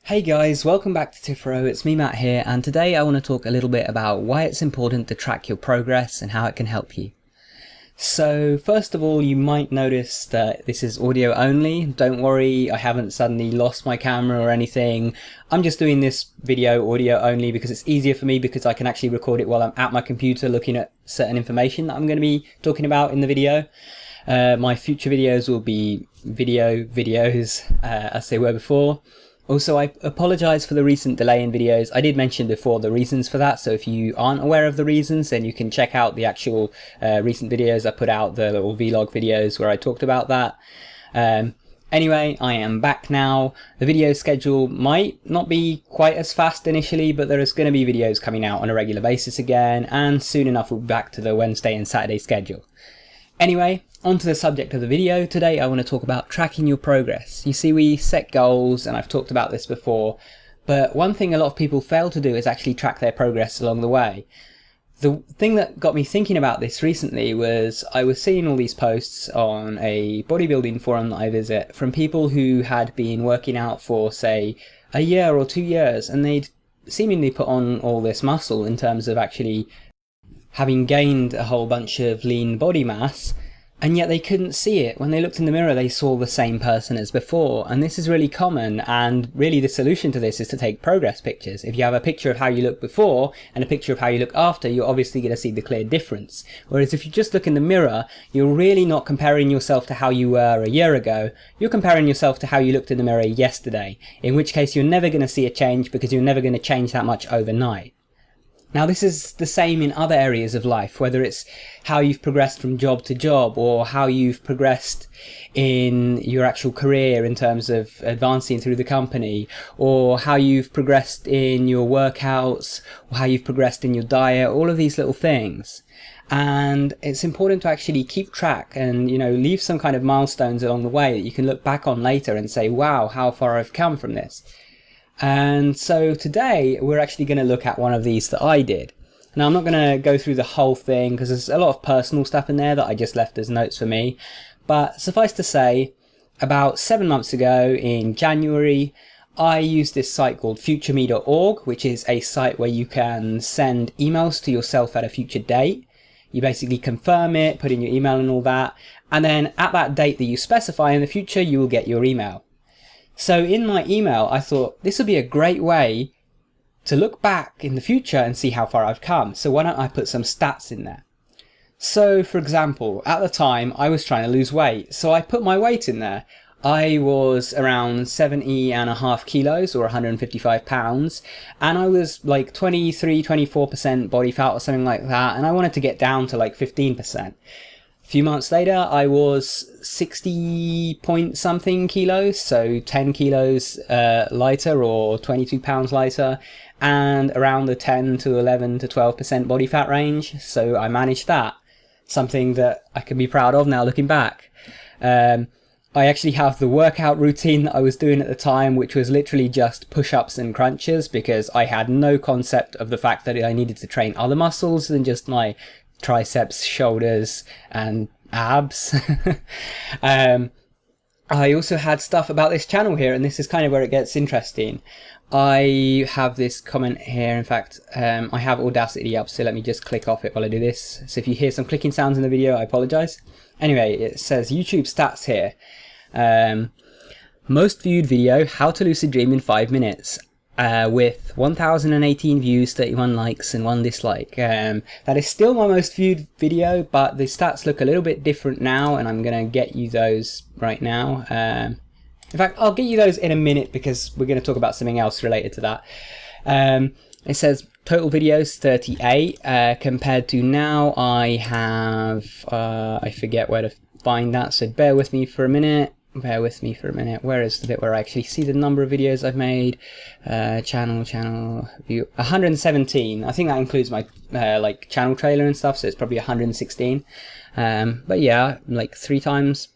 Hey guys, welcome back to Tipharot. It's me, Matt here, and today I want to talk a little bit about why it's important to track your progress and how it can help you. So first of all, you might notice that this is audio only. Don't worry, I haven't suddenly lost my camera or anything. I'm just doing this video audio only because it's easier for me because I can actually record it while I'm at my computer looking at certain information that I'm going to be talking about in the video. My future videos will be videos as they were before. Also, I apologize for the recent delay in videos. I did mention before the reasons for that, so if you aren't aware of the reasons, then you can check out the actual recent videos I put out, the little vlog videos where I talked about that. Anyway, I am back now. The video schedule might not be quite as fast initially, but there is going to be videos coming out on a regular basis again, and soon enough we'll be back to the Wednesday and Saturday schedule. Anyway, on to the subject of the video. Today I want to talk about tracking your progress. You see, we set goals, and I've talked about this before, but one thing a lot of people fail to do is actually track their progress along the way. The thing that got me thinking about this recently was I was seeing all these posts on a bodybuilding forum that I visit from people who had been working out for, say, a year or 2 years, and they'd seemingly put on all this muscle in terms of actually having gained a whole bunch of lean body mass, and yet they couldn't see it. When they looked in the mirror, they saw the same person as before, and this is really common, and really the solution to this is to take progress pictures. If you have a picture of how you look before and a picture of how you look after, you're obviously going to see the clear difference. Whereas if you just look in the mirror, you're really not comparing yourself to how you were a year ago, you're comparing yourself to how you looked in the mirror yesterday, in which case you're never going to see a change because you're never going to change that much overnight. Now, this is the same in other areas of life, whether it's how you've progressed from job to job, or how you've progressed in your actual career in terms of advancing through the company, or how you've progressed in your workouts, or how you've progressed in your diet, all of these little things. And it's important to actually keep track and, leave some kind of milestones along the way that you can look back on later and say, wow, how far I've come from this. And so today we're actually going to look at one of these that I did. Now, I'm not going to go through the whole thing because there's a lot of personal stuff in there that I just left as notes for me. But suffice to say, about 7 months ago in January, I used this site called futureme.org, which is a site where you can send emails to yourself at a future date. You basically confirm it, put in your email and all that. And then at that date that you specify in the future, you will get your email. So in my email, I thought this would be a great way to look back in the future and see how far I've come. So why don't I put some stats in there? So for example, at the time I was trying to lose weight. So I put my weight in there. I was around 70.5 kilos or 155 pounds. And I was like 23-24% body fat or something like that. And I wanted to get down to like 15%. A few months later, I was 60 point something kilos, so 10 kilos lighter or 22 pounds lighter, and around the 10 to 11 to 12% body fat range. So I managed that, something that I can be proud of now looking back. I actually have the workout routine that I was doing at the time, which was literally just push-ups and crunches, because I had no concept of the fact that I needed to train other muscles than just my triceps, shoulders, and abs. I also had stuff about this channel here, and this is kind of where it gets interesting. I have this comment here. In fact, I have Audacity up, so let me just click off it while I do this. So if you hear some clicking sounds in the video, I apologize. Anyway, it says YouTube stats here. Most viewed video, how to lucid dream in 5 minutes. With 1,018 views, 31 likes and 1 dislike. That is still my most viewed video, but the stats look a little bit different now, and I'm going to get you those right now. In fact, I'll get you those in a minute because we're going to talk about something else related to that. It says total videos 38, compared to now I have, I forget where to find that, so bear with me for a minute. Where is the bit where I actually see the number of videos I've made? Channel view 117. I think that includes my like channel trailer and stuff, so it's probably 116. But yeah, like 3 times,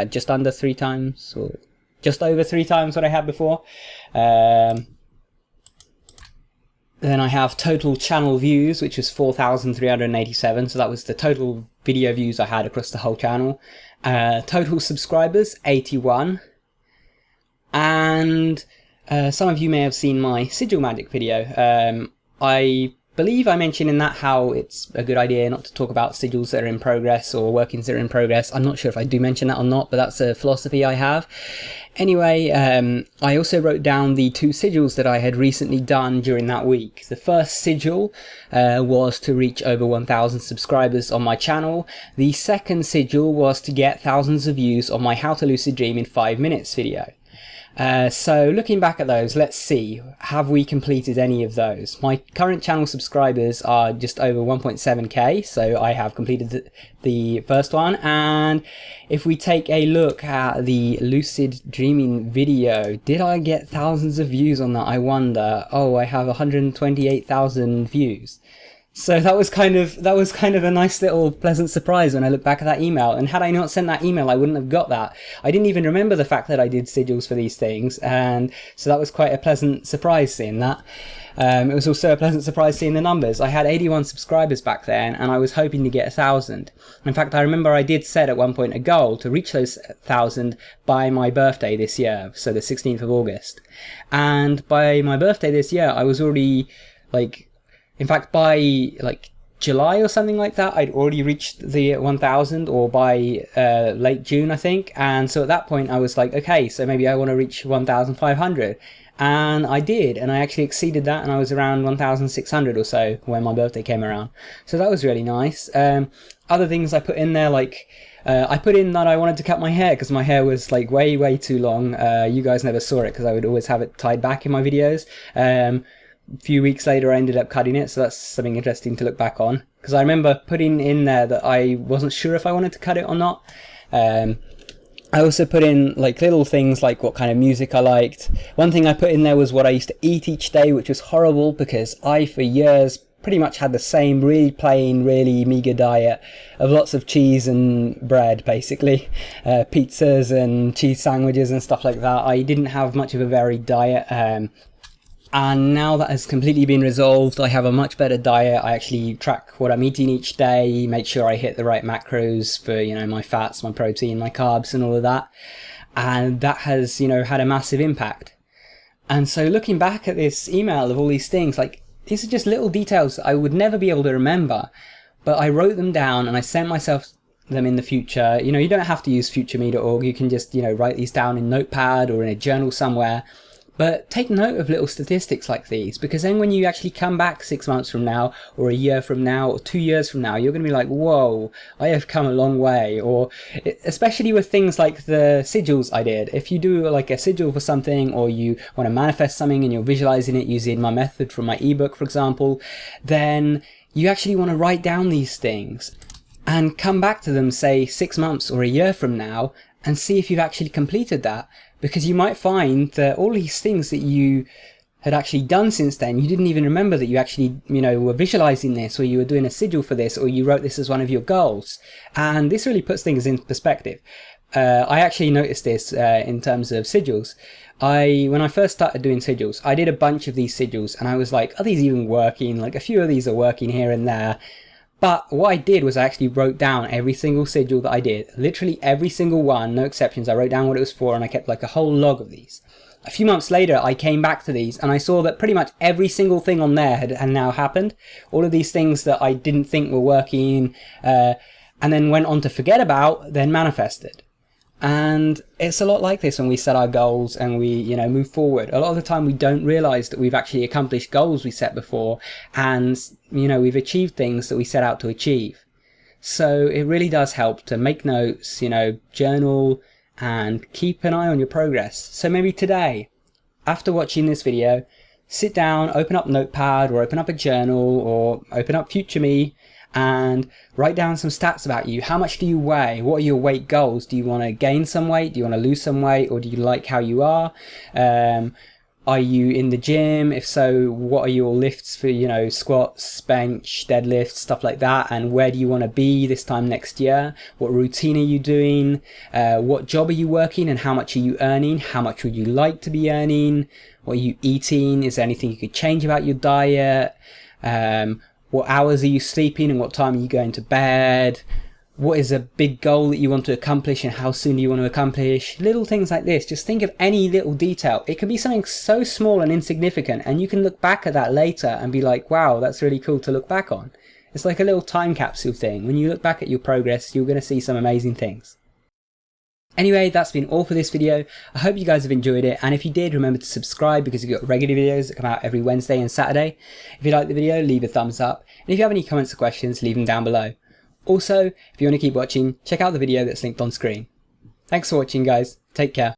just under 3 times, or just over 3 times what I had before. Then I have total channel views, which was 4,387. So that was the total video views I had across the whole channel. Total subscribers, 81. And Some of you may have seen my sigil magic video. I believe I mentioned in that how it's a good idea not to talk about sigils that are in progress or workings that are in progress. I'm not sure if I do mention that or not, but that's a philosophy I have. Anyway, I also wrote down the 2 sigils that I had recently done during that week. The first sigil was to reach over 1,000 subscribers on my channel. The second sigil was to get thousands of views on my How to Lucid Dream in 5 minutes video. So looking back at those, let's see, have we completed any of those? My current channel subscribers are just over 1.7k, so I have completed the first one. And if we take a look at the lucid dreaming video, did I get thousands of views on that? I wonder. Oh, I have 128,000 views. So that was kind of a nice little pleasant surprise when I look back at that email. And had I not sent that email, I wouldn't have got that. I didn't even remember the fact that I did sigils for these things, and so that was quite a pleasant surprise seeing that. It was also a pleasant surprise seeing the numbers. I had 81 subscribers back then, and I was hoping to get 1,000. In fact, I remember I did set at one point a goal to reach those 1,000 by my birthday this year, so the 16th of August. And by my birthday this year, I was already in fact, by July or something like that, I'd already reached the 1,000, or by late June, I think. And so at that point, I was like, okay, so maybe I want to reach 1,500. And I did, and I actually exceeded that, and I was around 1,600 or so when my birthday came around. So that was really nice. Other things I put in there, I put in that I wanted to cut my hair because my hair was way too long. You guys never saw it because I would always have it tied back in my videos. A few weeks later I ended up cutting it, so that's something interesting to look back on, because I remember putting in there that I wasn't sure if I wanted to cut it or not. I also put in little things like what kind of music I liked. One thing I put in there was what I used to eat each day, which was horrible because I for years pretty much had the same really plain, really meager diet of lots of cheese and bread, basically. Pizzas and cheese sandwiches and stuff like that. I didn't have much of a varied diet. And now that has completely been resolved, I have a much better diet. I actually track what I'm eating each day, make sure I hit the right macros for, my fats, my protein, my carbs and all of that. And that has, had a massive impact. And so looking back at this email of all these things, these are just little details that I would never be able to remember, but I wrote them down and I sent myself them in the future. You don't have to use futureme.org. You can just, write these down in Notepad or in a journal somewhere. But take note of little statistics like these, because then when you actually come back 6 months from now, or a year from now, or 2 years from now, you're going to be like, whoa, I have come a long way. Or especially with things like the sigils I did. If you do a sigil for something, or you want to manifest something and you're visualizing it using my method from my ebook, for example, then you actually want to write down these things and come back to them, say 6 months or a year from now, and see if you've actually completed that. Because you might find that all these things that you had actually done since then, you didn't even remember that you actually, were visualizing this, or you were doing a sigil for this, or you wrote this as one of your goals. And this really puts things in perspective. I actually noticed this in terms of sigils. When I first started doing sigils, I did a bunch of these sigils, and I was like, are these even working? A few of these are working here and there. But what I did was I actually wrote down every single sigil that I did. Literally every single one, no exceptions. I wrote down what it was for, and I kept a whole log of these. A few months later, I came back to these and I saw that pretty much every single thing on there had now happened. All of these things that I didn't think were working, and then went on to forget about, then manifested. And it's a lot like this when we set our goals and we, move forward. A lot of the time we don't realize that we've actually accomplished goals we set before, and, we've achieved things that we set out to achieve. So it really does help to make notes, journal, and keep an eye on your progress. So maybe today, after watching this video, sit down, open up Notepad, or open up a journal, or open up Future Me, and write down some stats about you. How much do you weigh? What are your weight goals? Do you want to gain some weight? Do you want to lose some weight? Or do you like how you are? Are you in the gym? If so, what are your lifts for, squats, bench, deadlifts, stuff like that? And where do you want to be this time next year? What routine are you doing? What job are you working, and how much are you earning? How much would you like to be earning? What are you eating? Is there anything you could change about your diet? What hours are you sleeping, and what time are you going to bed? what is a big goal that you want to accomplish and how soon do you want to accomplish? Little things like this. Just think of any little detail. It could be something so small and insignificant, and you can look back at that later and be like, wow, that's really cool to look back on. It's like a little time capsule thing. When you look back at your progress, you're going to see some amazing things. Anyway, that's been all for this video. I hope you guys have enjoyed it, and if you did, remember to subscribe because we've got regular videos that come out every Wednesday and Saturday. If you like the video, leave a thumbs up, and if you have any comments or questions, leave them down below. Also, if you want to keep watching, check out the video that's linked on screen. Thanks for watching, guys. Take care.